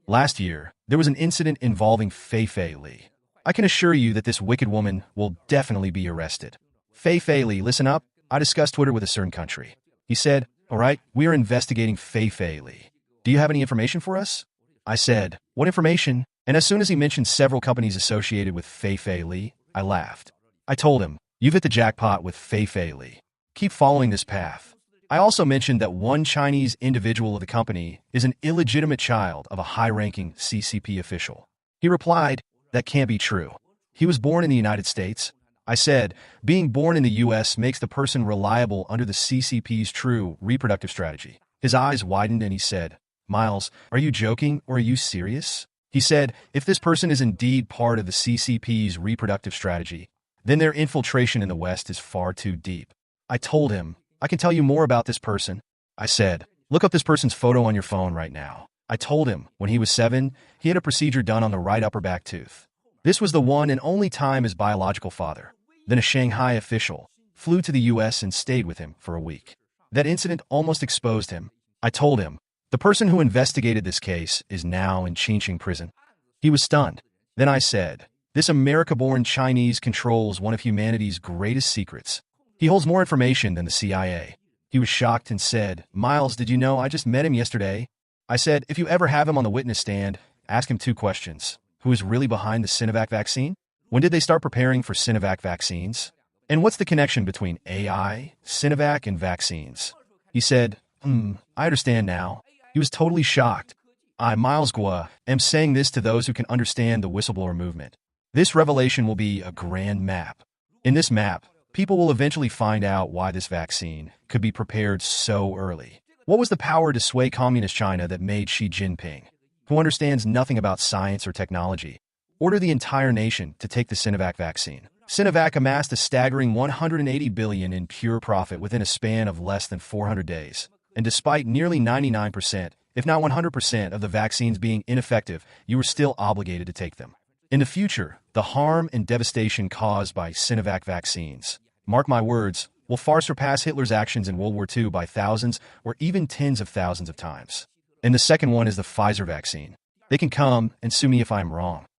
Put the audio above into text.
Last year, there was an incident involving Fei Li. I can assure you that this wicked woman will definitely be arrested. Fei Li, listen up. I discussed Twitter with a certain country. He said, all right, we are investigating Fei Li. Do you have any information for us? I said, what information? And as soon as he mentioned several companies associated with Fei Li, I laughed. I told him, you've hit the jackpot with Fei Li. Keep following this path. I also mentioned that one Chinese individual of the company is an illegitimate child of a high-ranking CCP official. He replied, that can't be true. He was born in the United States. I said, being born in the U.S. makes the person reliable under the CCP's true reproductive strategy. His eyes widened and he said, Miles, are you joking or are you serious? He said, if this person is indeed part of the CCP's reproductive strategy, then their infiltration in the West is far too deep. I told him, I can tell you more about this person. I said, look up this person's photo on your phone right now. I told him, when he was 7, he had a procedure done on the right upper back tooth. This was the one and only time his biological father, then a Shanghai official, flew to the U.S. and stayed with him for a week. That incident almost exposed him. I told him, the person who investigated this case is now in Qingqing prison. He was stunned. Then I said, this America-born Chinese controls one of humanity's greatest secrets. He holds more information than the CIA. He was shocked and said, Miles, did you know I just met him yesterday? I said, if you ever have him on the witness stand, ask him 2 questions. Who is really behind the Sinovac vaccine? When did they start preparing for Sinovac vaccines? And what's the connection between AI, Sinovac, and vaccines? He said, I understand now. He was totally shocked. I, Miles Gua, am saying this to those who can understand the whistleblower movement. This revelation will be a grand map. In this map, people will eventually find out why this vaccine could be prepared so early. What was the power to sway communist China that made Xi Jinping, who understands nothing about science or technology, order the entire nation to take the Sinovac vaccine? Sinovac amassed a staggering $180 billion in pure profit within a span of less than 400 days. And despite nearly 99%, if not 100% of the vaccines being ineffective, you were still obligated to take them. In the future, the harm and devastation caused by Sinovac vaccines, mark my words, will far surpass Hitler's actions in World War II by thousands or even tens of thousands of times. And the second one is the Pfizer vaccine. They can come and sue me if I'm wrong.